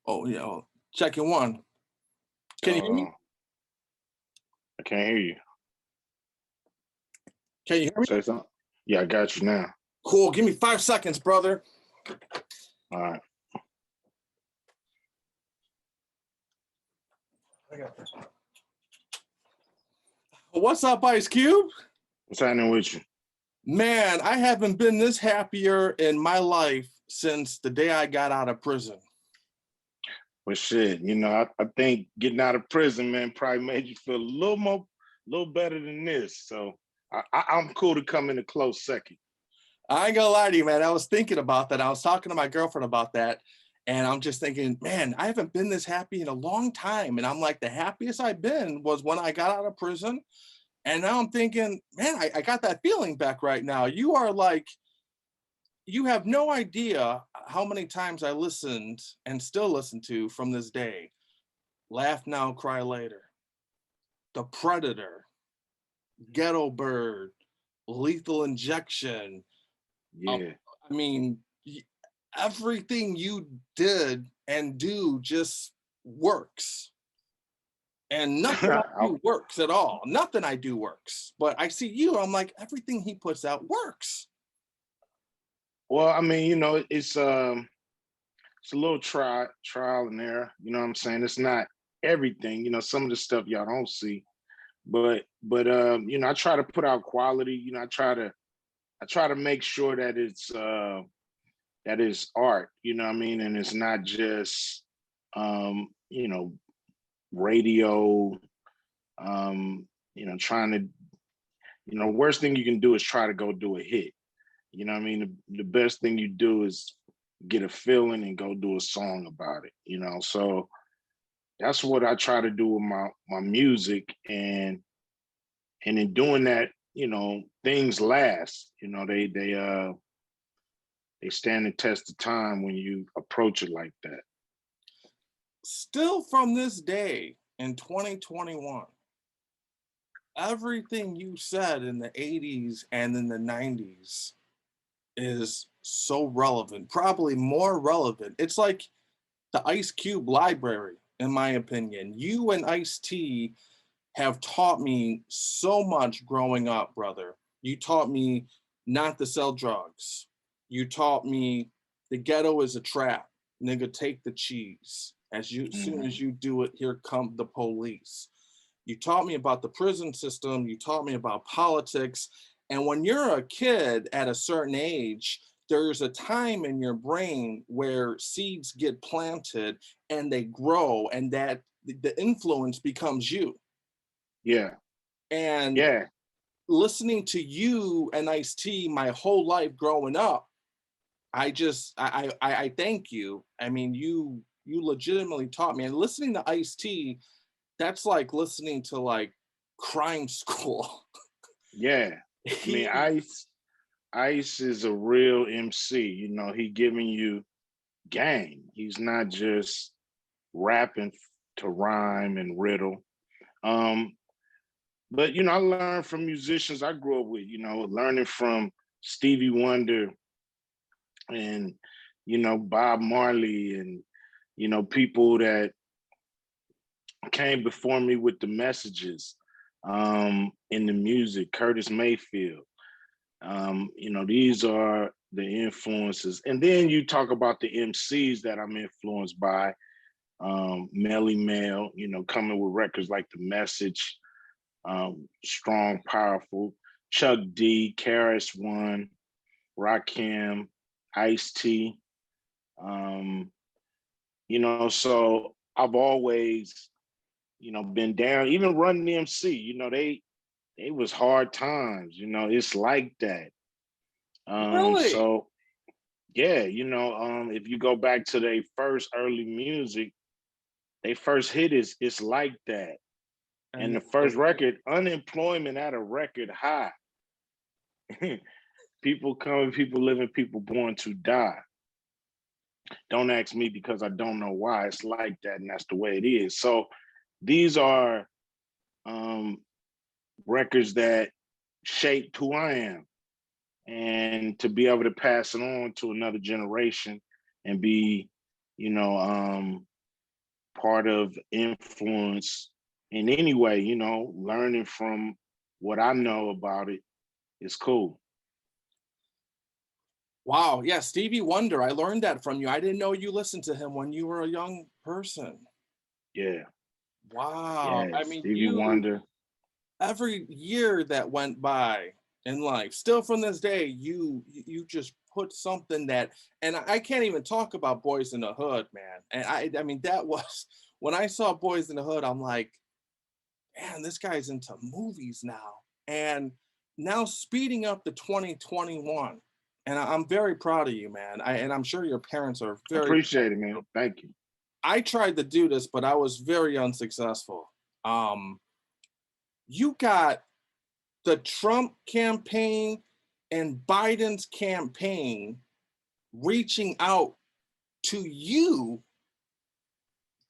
Oh, yeah. Checking one. Can you hear Uh, me? I can't hear you. Can you hear me? Say something. Yeah, I got you now. Cool. Give me 5 seconds, brother. All right. I got this. What's up, Ice Cube? What's happening with you? Man, I haven't been this happier in my life since the day I got out of prison. Well, shit, I think getting out of prison, man, probably made you feel a little better than this. So I'm cool to come in a close second. I ain't gonna lie to you, man. I was thinking about that. I was talking to my girlfriend about that. And I'm just thinking, man, I haven't been this happy in a long time. And I'm like, the happiest I've been was when I got out of prison. And now I'm thinking, man, I got that feeling back right now. You are like, you have no idea how many times I listened and still listen to from this day. Laugh Now, Cry Later, The Predator, Ghetto Bird, Lethal Injection. Um, Yeah. I mean, everything you did and do just works. And nothing I do works at all. Nothing I do works. But I see you, I'm like, everything he puts out works. Well, I mean, it's a little trial and error. You know what I'm saying? It's not everything. Some of the stuff y'all don't see, but I try to put out quality. I try to make sure that that is art. You know what I mean? And it's not just um, you know radio. Trying to worst thing you can do is try to go do a hit. You know what I mean? The best thing you do is get a feeling and go do a song about it. So that's what I try to do with my music, and in doing that, things last. They stand the test of time when you approach it like that. Still from this day in 2021, everything you said in the 80s and in the 90s is so relevant, probably more relevant. It's like the Ice Cube library, in my opinion. You and Ice T have taught me so much growing up, brother. You taught me not to sell drugs. You taught me the ghetto is a trap. Nigga, take the cheese. As soon as Mhm. you do it, here come the police. You taught me about the prison system. You taught me about politics. And when you're a kid at a certain age, there's a time in your brain where seeds get planted and they grow, and that the influence becomes you. Yeah, And yeah. listening to you and Ice T my whole life growing up, I thank you. I mean, you legitimately taught me. And listening to Ice T, that's like listening to like crime school. Yeah. I mean, he Ice is a real MC. He giving you game. He's not just rapping to rhyme and riddle. Um, but I learned from musicians I grew up with. Learning from Stevie Wonder and Bob Marley, and people that came before me with the messages in the music. Curtis Mayfield. These are the influences. And then you talk about the MCs that I'm influenced by. Melly Mel, coming with records like The Message, Strong, Powerful, Chuck D, Karis One, Rakim, Ice T. So I've always, been down, even Run DMC, they was hard times, it's like that. really So yeah, if you go back to their first early music, they first hit is It's Like That. And and the first record, unemployment at a record high. People coming, people living, people born to die. Don't ask me because I don't know why it's like that, and that's the way it is. So these are um, records that shaped who I am, and to be able to pass it on to another generation and be, part of influence in any way, learning from what I know about it is cool. Wow, yeah, Stevie Wonder, I learned that from you. I didn't know you listened to him when you were a young person. Yeah, Wow, yeah, I mean, Stevie Wonder. every year that went by in life, still from this day, you just put something that, and I can't even talk about Boys in the Hood, man. And I mean, that was when I saw Boys in the Hood, I'm like, man, this guy's into movies now. And now speeding up to 2021. And I'm very proud of you, man. And I'm sure your parents are very proud Appreciate it, of you. man. Thank you. I tried to do this, but I was very unsuccessful. Um, you got the Trump campaign and Biden's campaign reaching out to you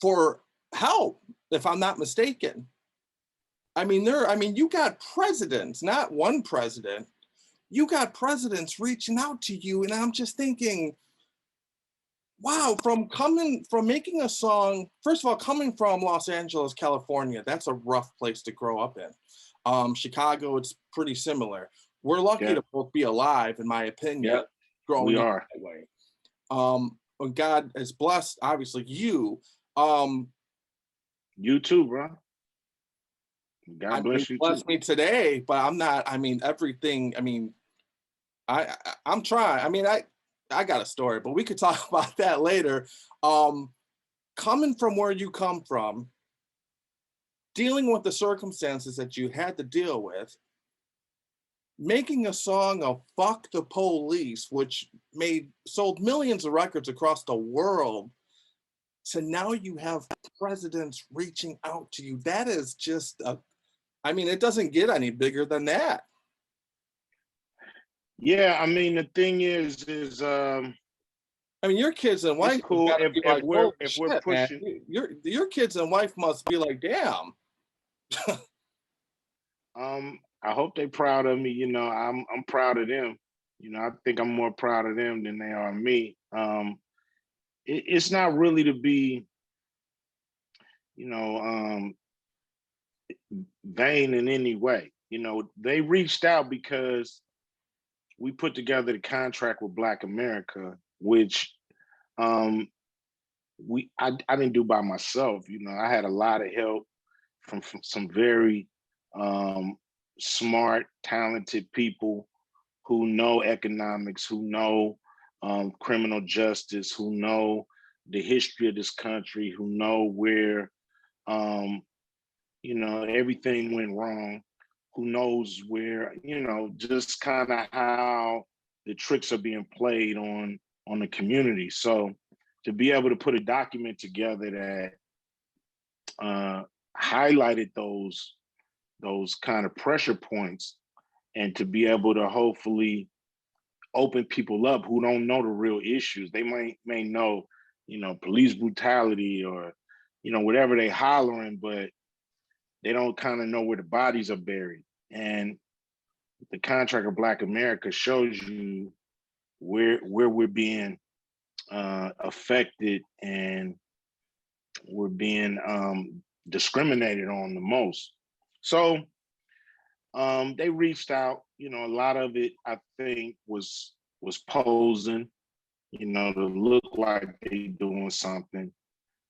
for help, if I'm not mistaken. I mean, you got presidents, not one president. You got presidents reaching out to you, and I'm just thinking, wow, from making a song, first of all, coming from Los Angeles, California, that's a rough place to grow up in. Chicago, it's pretty similar. We're lucky Yeah, to both be alive, in my opinion, yep, we growing up are. that way. When God has blessed, obviously, you. Um, You too, bro. I God mean, bless you blessed too. me today, but I'm not, I mean, everything, I mean, I'm trying. I mean, I got a story, but we could talk about that later. Um, Coming from where you come from, dealing with the circumstances that you had to deal with, making a song of "Fuck the Police," which made sold millions of records across the world, to now you have presidents reaching out to you. That is just a, I mean, it doesn't get any bigger than that. Yeah, I mean the thing is I mean, your kids and it's wife have cool got to if be if like, we're "Holy if we're shit, man!" pushing. Your kids and wife must be like, "Damn." I hope they're proud of me. I'm proud of them. I think I'm more proud of them than they are me. It's not really to be, you know, um, vain in any way. They reached out because we put together the contract with Black America, which um, I didn't do by myself. I had a lot of help from some very um, smart, talented people who know economics, who know criminal justice, who know the history of this country, who know where um, everything went wrong, who knows where, just kind of how the tricks are being played on the community. So to be able to put a document together that highlighted those kind of pressure points, and to be able to hopefully open people up who don't know the real issues. They may know, police brutality or, whatever they hollering, but they don't kind of know where the bodies are buried. And the contract of Black America shows you where we're being affected, and we're being discriminated on the most. So they reached out. A lot of it I think was posing, to look like they doing something.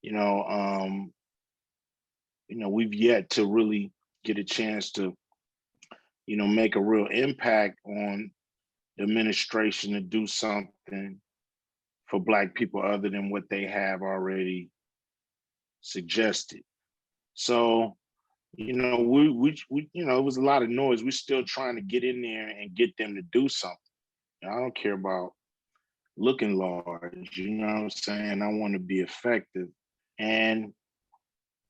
You know, um, we've yet to really get a chance to, make a real impact on the administration to do something for Black people other than what they have already suggested. So, it was a lot of noise. We're still trying to get in there and get them to do something. I don't care about looking large, you know what I'm saying? I want to be effective. And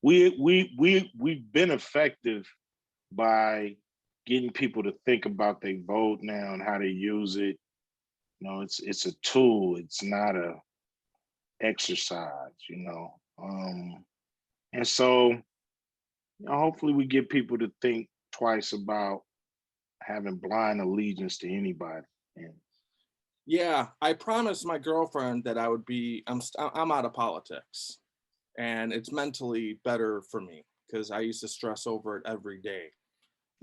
we've been effective by getting people to think about their vote now and how they use it. It's a tool. It's not a exercise. And so hopefully we get people to think twice about having blind allegiance to anybody. And Yeah, I promised my girlfriend that I would be. I'm out of politics. and it's mentally better for me because I used to stress over it every day.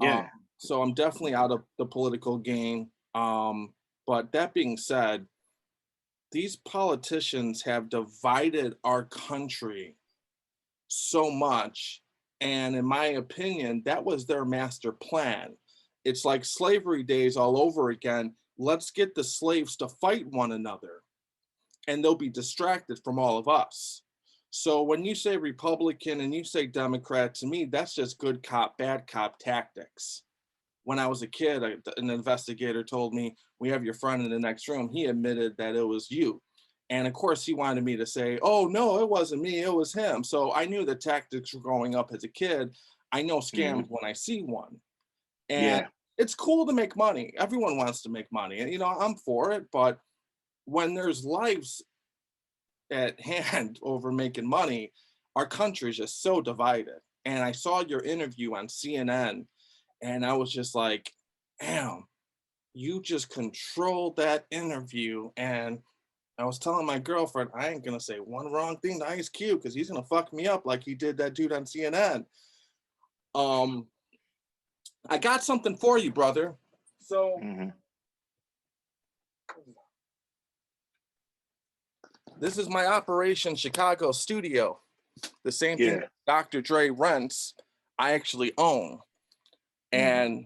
Um, Yeah. so I'm definitely out of the political game. But that being said, these politicians have divided our country so much. And in my opinion, that was their master plan. It's like slavery days all over again. Let's get the slaves to fight one another, and they'll be distracted from all of us. So when you say Republican and you say Democrat, to me, that's just good cop, bad cop tactics. When I was a kid, an investigator told me, "We have your friend in the next room." He admitted that it was you. And of course, he wanted me to say, "Oh, no, it wasn't me, it was him." So I knew the tactics were growing up as a kid. I know scams Hmm. when I see one. And Yeah. it's cool to make money. Everyone wants to make money. And, I'm for it. But when there's lives at hand over making money, our country is just so divided. And I saw your interview on CNN, and I was just like, damn, you just controlled that interview. And I was telling my girlfriend, I ain't gonna say one wrong thing to Ice Cube because he's gonna fuck me up like he did that dude on CNN. Um, I got something for you, brother. So Hmm. this is my Operation Chicago studio. The same thing Yeah. that Dr. Dre rents, I actually own. Hmm. And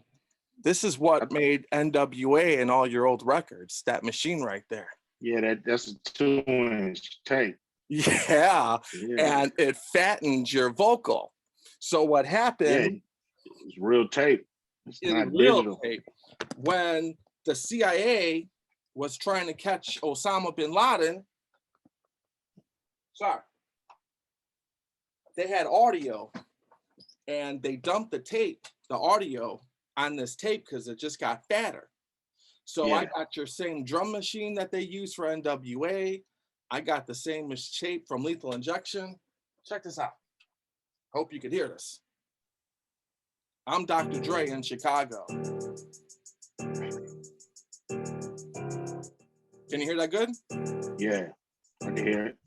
this is what made NWA and all your old records, that machine right there. Yeah, that's a 2-inch tape. Yeah. Yeah. And it fattens your vocal. So what Yeah. happened It's real tape. It's in not real digital. tape, when the CIA was trying to catch Osama bin Laden, sorry, they had audio and they dumped the tape, the audio on this tape because it just got fatter. So I Yeah. got your same drum machine that they use for NWA. I got the same tape from Lethal Injection. Check this out. Hope you could hear this. I'm Dr. Dre in Chicago. Can you hear that good? Yeah. I can hear it.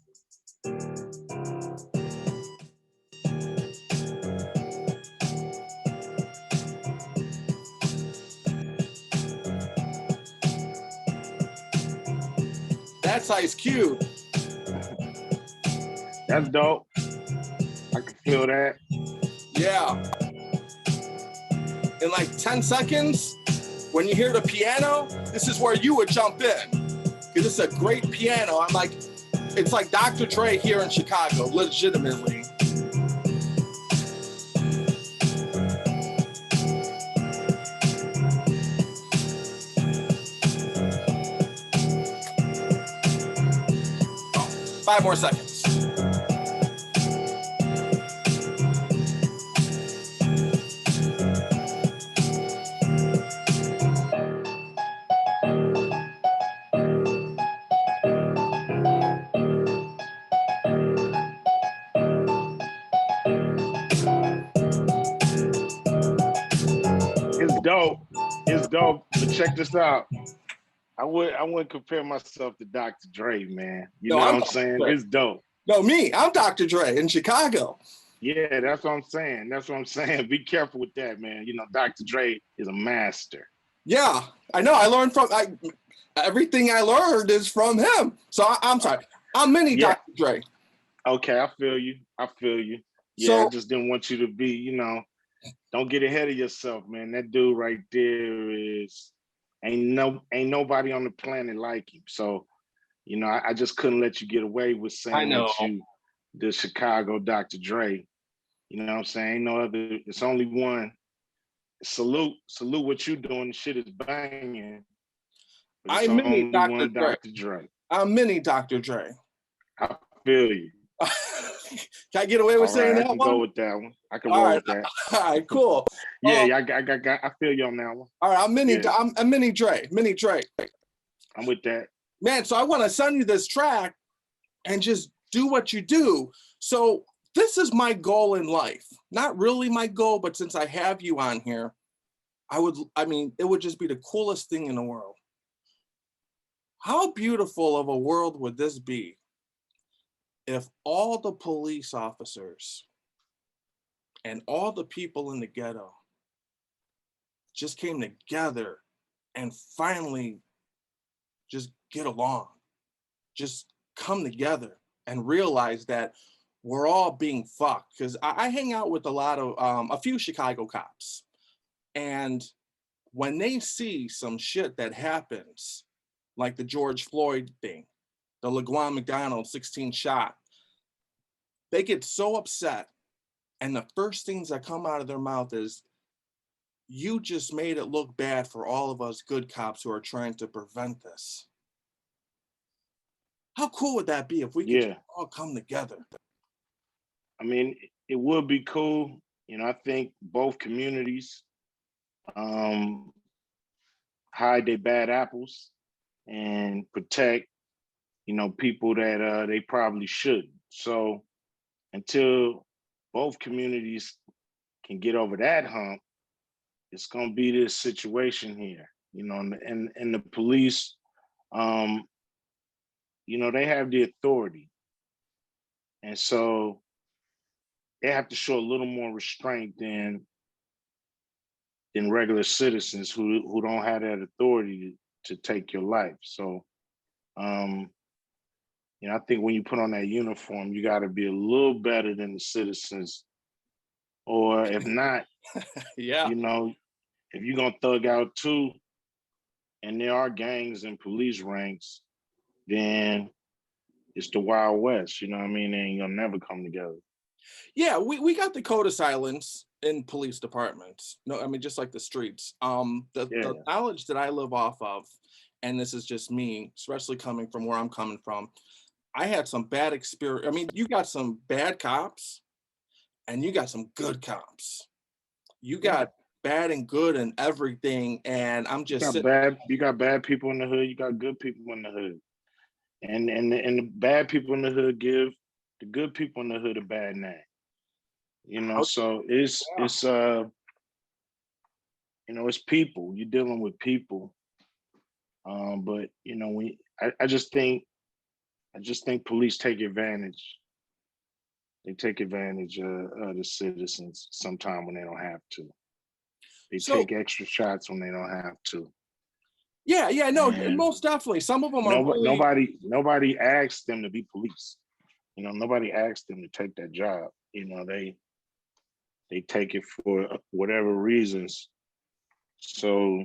That's Ice Cube. That's dope. I can feel that. Yeah. In like 10 seconds, when you hear the piano, this is where you would jump in. Because it's a great piano. It's like Dr. Dre here in Chicago, legitimately. Oh, 5 more seconds. It's dope. It's dope. But check this out. I wouldn't compare myself to Dr. Dre, man. You No, know what I'm I'm Dr. saying? Dre. It's dope. No, me. I'm Dr. Dre in Chicago. Yeah, that's what I'm saying. That's what I'm saying. Be careful with that, man. You know, Dr. Dre is a master. Yeah, I know. I learned from everything I learned is from him. So I'm sorry. I'm mini Yeah. Dr. Dre. Okay, I feel you. I feel you. Yeah, I So just didn't want you to be, don't get ahead of yourself, man. That dude right there is ain't nobody on the planet like him. So, I just couldn't let you get away with I saying know. that you the Chicago Dr. Dre. You know what I'm saying? Ain't no other, it's only one. Salute what you doing. The shit is banging, but it's I'm mini only Dr. one Dre. Dr. Dre. I'm mini Dr. Dre. I feel you. Can I get away with All saying right, I that can go one? with that one. I can All roll right. with that. All right, cool. Yeah, yeah, I feel you on that one. All right, Yeah, I'm mini Dre. Mini Dre. I'm with that. Man, so I want to send you this track and just do what you do. So this is my goal in life. Not really my goal, but since I have you on here, it would just be the coolest thing in the world. How beautiful of a world would this be if all the police officers and all the people in the ghetto just came together and finally just get along, just come together and realize that we're all being fucked. Because I hang out with a few Chicago cops, and when they see some shit that happens, like the George Floyd thing, the LaGuan McDonald 16 shot, they get so upset. And the first things that come out of their mouth is, you just made it look bad for all of us good cops who are trying to prevent this. How cool would that be if we could just Yeah. all come together? I mean, it would be cool. I think both communities um, hide their bad apples and protect, people that they probably shouldn't. So until both communities can get over that hump, it's going to be this situation here, and the police, um, they have the authority. And so they have to show a little more restraint than regular citizens who don't have that authority to take your life. So, um, I think when you put on that uniform, you got to be a little better than the citizens, or if not, Yeah. if you're gonna thug out too, and there are gangs and police ranks, then it's the Wild West. You know what I mean? They ain't gonna never come together. Yeah, we got the code of silence in police departments. No, I mean, just like the streets. The Yeah, knowledge that I live off of, and this is just me, especially coming from where I'm coming from, I had some bad experience. I mean, you got some bad cops and you got some good cops. You yeah. got bad and good and everything, and I'm You just got sitting. bad people in the hood. You got good people in the hood, and the bad people in the hood give the good people in the hood a bad name. Out. So Yeah. it's people. You're dealing with people. But I just think police take advantage. They take advantage of the citizens sometime when they don't have to. They So take extra shots when they don't have to. yeah, yeah, no, And most definitely. Some of them are nobody really. nobody nobody asked them to be police. Nobody asked them to take that job. They take it for whatever reasons. So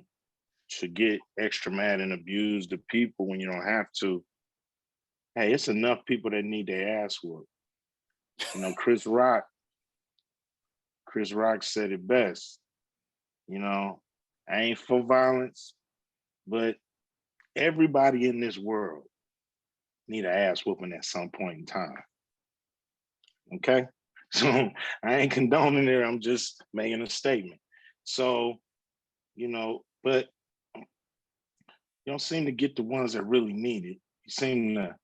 to get extra mad and abuse the people when you don't have to, hey, it's enough people that need their ass whooped. Chris Rock, said it best. I ain't for violence, but everybody in this world need an ass whooping at some point in time. Okay? So I ain't condoning it. I'm just making a statement. So, but you don't seem to get the ones that really need it. You seem to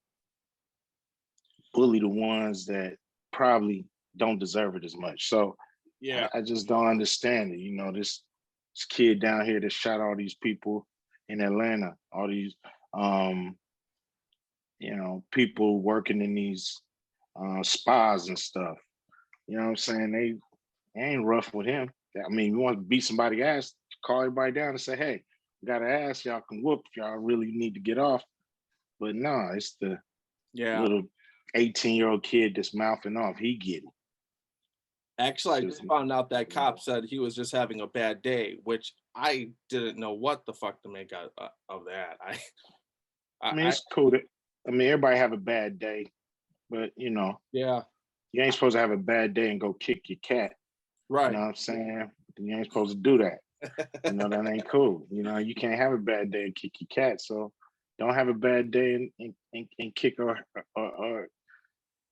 bully the ones that probably don't deserve it as much. So Yeah. I just don't understand it. This kid down here that shot all these people in Atlanta, all these people working in these spas and stuff. You know what I'm saying? They ain't rough with him. I mean, you want to beat somebody's ass, call everybody down and say, hey, we got an ass y'all can whoop if y'all really need to get off. But no, it's the Yeah. little 18-year-old kid that's mouthing off. He get it. Actually, I Just, just found out that cop said he was just having a bad day, which I didn't know what the fuck to make out of that. I mean, I it's cool everybody have a bad day, but yeah, you ain't supposed to have a bad day and go kick your cat. You know right. what I'm saying? You ain't supposed to do that. That ain't cool. You can't have a bad day and kick your cat. So don't have a bad day and kick or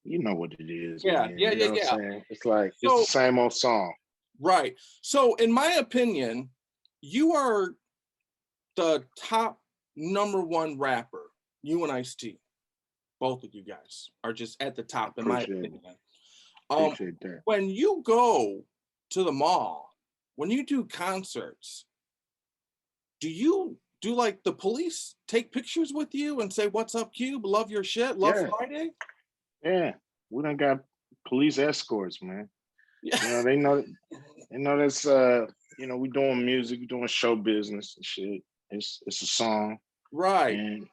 you know what it is, Yeah, man. yeah, You know yeah, what I'm yeah. saying? It's like it's the So same old song. right. So in my opinion, you are the top number one rapper. You and Ice-T, both of you guys are just at the top in my Appreciate it. opinion. Um, Appreciate that. when you go to the mall, when you do concerts, do you do like the police take pictures with you and say, "What's up, Cube? Love your shit. Love Yeah. Friday"? Yeah, we done got police escorts, man. Yeah. You know, they know that's we doing music, we doing show business and shit. It's a song, Right. and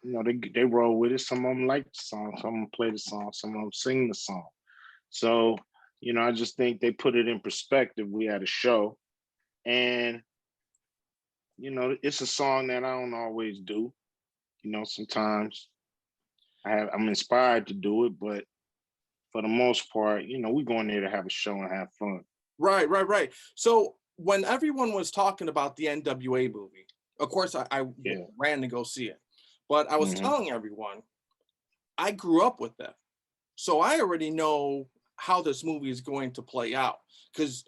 they roll with it. Some of them like the song, some of them play the song, some of them sing the song. So, I just think they put it in perspective. We had a show, and it's a song that I don't always do. Sometimes I'm inspired to do it, but for the most part, we go in there to have a show and have fun. Right, right, right. So when everyone was talking about the NWA movie, of course I Yeah. ran to go see it. But I was Hmm. telling everyone I grew up with it. So I already know how this movie is going to play out because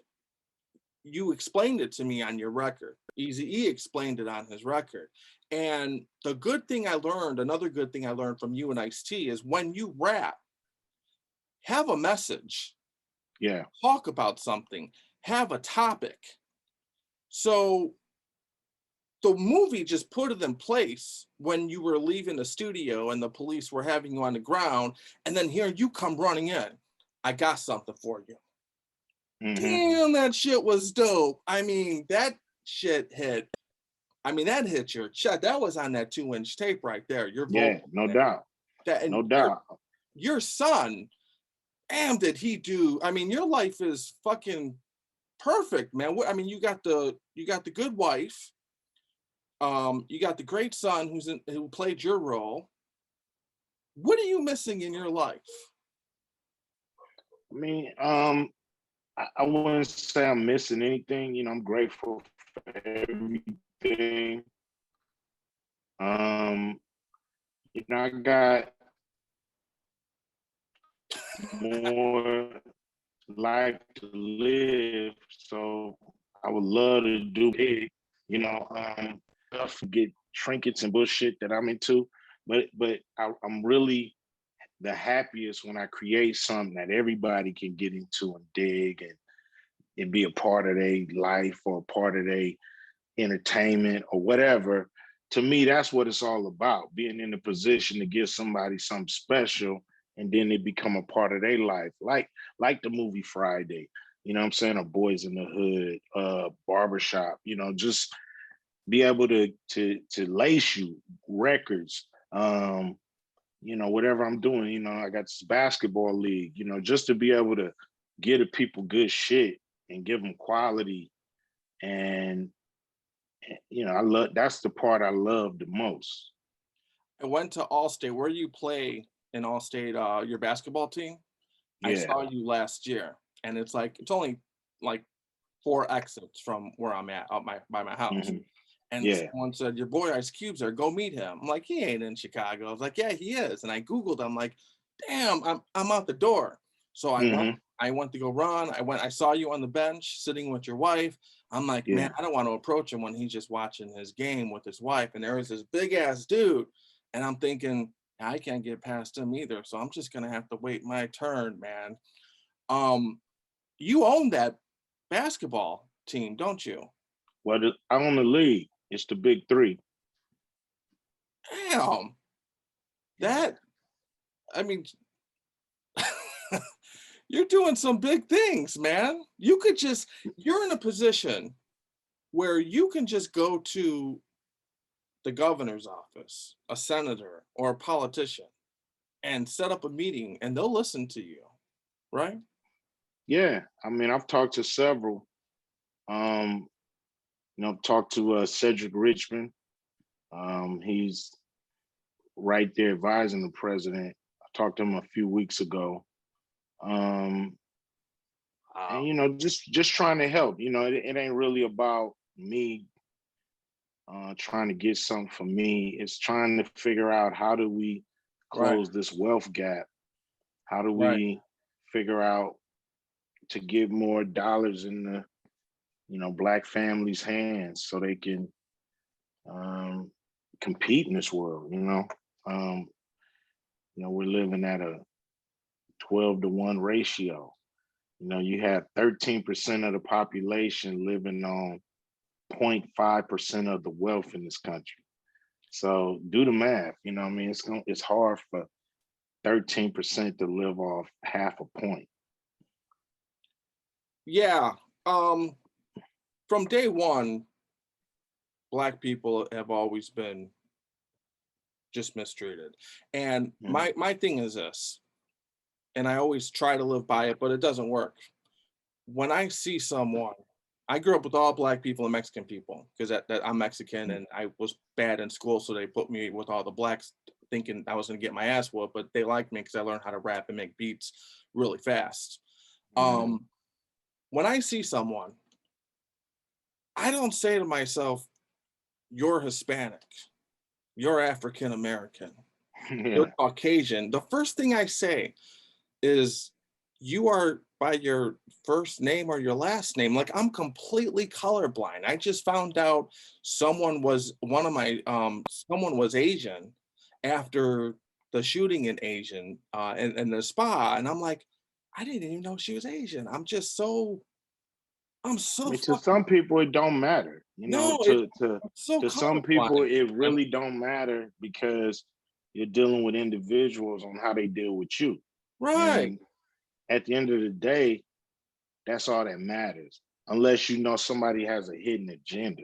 you explained it to me on your record. Easy E explained it on his record. And the good thing I learned, another good thing I learned from you and Ice T is when you rap, have a message, Yeah. talk about something, have a topic. So the movie just put it in place when you were leaving the studio and the police were having you on the ground, and then here you come running in. I got something for you. Hmm. Damn, that shit was dope. I mean, that shit hit. I mean, that hit your chest. That was on that 2-inch tape right there. Your Yeah, vocal no in it. doubt. That No and doubt. your son, damn, did he do? I mean, your life is fucking perfect, man. I mean, you got the good wife. You got the great son who played your role. What are you missing in your life? I mean, I wouldn't say I'm missing anything. I'm grateful for everything. Um, I got more life to live, so I would love to do big. Stuff, get trinkets and bullshit that I'm into, but I'm really the happiest when I create something that everybody can get into and dig and be a part of their life or a part of their entertainment or whatever. To me, that's what it's all about, being in a position to give somebody something special and then they become a part of their life. Like the movie Friday, what I'm saying, or Boys in the Hood, Barbershop, just be able to lace you records, whatever I'm doing, I got this basketball league, just to be able to give the people good shit and give them quality. And I love, that's the part I love the most. I went to Allstate. Where do you play in Allstate? Your basketball team? I Yeah. saw you last year, and it's only like 4 exits from where I'm at, out by my house. Hmm. And Yeah. someone said, "Your boy Ice Cube's there. Go meet him." I'm like, "He ain't in Chicago." I was like, "Yeah, he is." And I Googled. I'm like, "Damn, I'm out the door." So I went. Hmm. I went to go run. I went. I saw you on the bench sitting with your wife. I'm like, man, Yeah. I don't want to approach him when he's just watching his game with his wife. And there was this big ass dude, and I'm thinking, I can't get past him either. So I'm just gonna have to wait my turn, man. Um, you own that basketball team, don't you? Well, I own the league. It's the big three. Damn, that I mean, you're doing some big things, man. You're in a position where you can just go to the governor's office, a senator, or a politician, and set up a meeting and they'll listen to you, right? Yeah. I mean, I've talked to several. Um, talked to Cedric Richmond. He's right there advising the president. I talked to him a few weeks ago. Um, and Wow. just trying to help. It ain't really about me trying to get something for me. It's trying to figure out, how do we Right, close this wealth gap? How do right. we figure out to get more dollars in the black families' hands so they can um, compete in this world? Um, we're living at a 12-to-1 ratio. You have 13% of the population living on 0.5% of the wealth in this country. So do the math. It's hard for 13% to live off half a point. Yeah. Um, from day one, Black people have always been just mistreated. And Mm, my thing is this, and I always try to live by it, but it doesn't work. When I see someone, I grew up with all Black people and Mexican people because that I'm Mexican mm, and I was bad in school, so they put me with all the blacks, thinking I was gonna get my ass whooped. But they liked me because I learned how to rap and make beats really fast. mm. Um, when I see someone, I don't say to myself, "You're Hispanic, you're African American, you're Yeah. Caucasian." The first thing I say is, "You are by your first name or your last name." Like, I'm completely colorblind. I just found out someone was Asian after the shooting in Asian in the spa, and I'm like, I didn't even know she was Asian. I'm I so mean, to fucking some people, it don't matter. You know, no, it, I'm so to some people, colorblind. it I'm really don't matter because you're dealing with individuals on how they deal with you. right. And at the end of the day, that's all that matters. Unless you know somebody has a hidden agenda.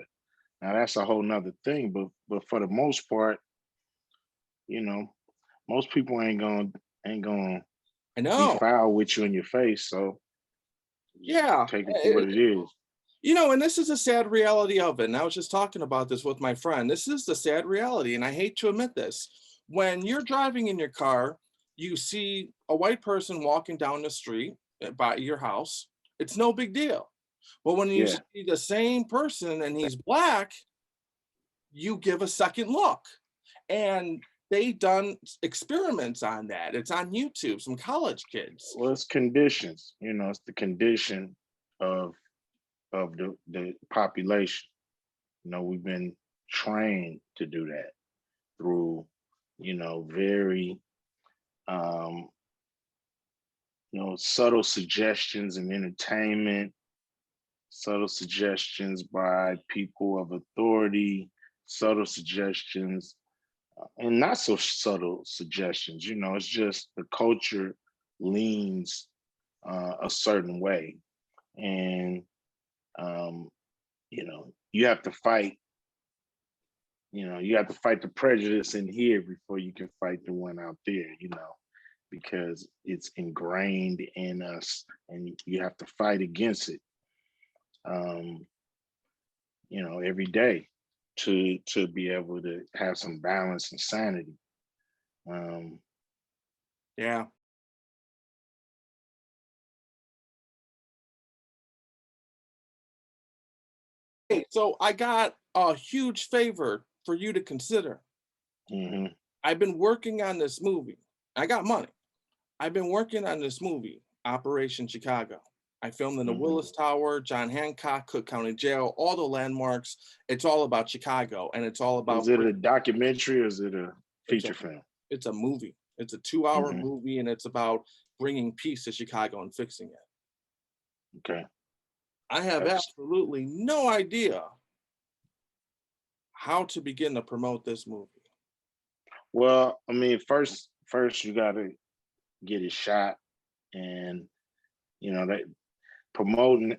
Now that's a whole nother thing. But for the most part, you know, most people ain't gonna I be know. foul with you in your face. So just Yeah. take it for what it is. And this is a sad reality of it. And I was just talking about this with my friend. This is the sad reality, and I hate to admit this. When you're driving in your car, you see a white person walking down the street by your house, it's no big deal. But when you Yeah. see the same person and he's Black, you give a second look. And they done experiments on that. It's on YouTube, some college kids. Well, it's conditions. You know, it's the condition of the population. You know, we've been trained to do that through, very um, subtle suggestions and entertainment, subtle suggestions by people of authority, subtle suggestions, and not so subtle suggestions. You know, it's just the culture leans a certain way, and um, you have to fight. You have to fight the prejudice in here before you can fight the one out there. Because it's ingrained in us, and you have to fight against it. Um, every day to be able to have some balance and sanity. Um, Yeah. Hey, so I got a huge favor for you to consider. mhm, I've been working on this movie. I got money. I've been working on this movie, Operation Chicago. I filmed in the mhm. Willis Tower, John Hancock, Cook County Jail, all the landmarks. It's all about Chicago, and it's all Is about it a documentary or is it a it's a feature film? it's a movie. It's a 2-hour Hmm. movie, and it's about bringing peace to Chicago and fixing it. Okay. I have Excellent. absolutely no idea how to begin to promote this movie. Well, I mean, first you got to get it shot, and that promoting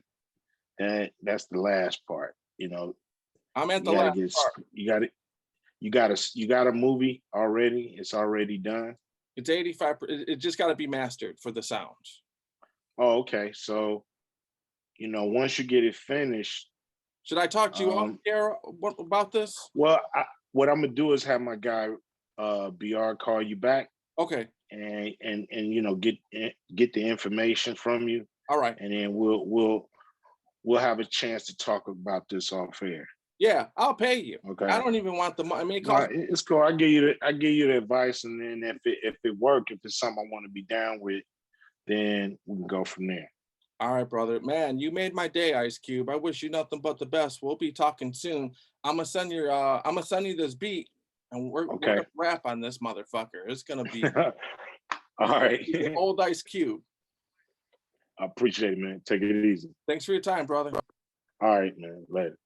that's the last part. I'm at the You got to last get part. you got a movie already. It's already done. It's 85. It just got to be mastered for the sound. Oh, okay. So once you get it finished, Should I talk to you off um, air about this? well, what I'm gonna do is have my guy BR call you back Okay. and get the information from you, All right. and then we'll have a chance to talk about this off air. Yeah, I'll pay you. I Okay. don't even want the money. I mean, it No, costs. it's cool. I give you the advice, and then if it's something I want to be down with, then we can go from there. All right, brother. Man, you made my day, Ice Cube. I wish you nothing but the best. We'll be talking soon. I'm gonna send you this beat, and we're Okay. gonna rap on this motherfucker. It's gonna be All right. old Ice Cube. I appreciate it, man. Take it easy. Thanks for your time, brother. All right, man. Later.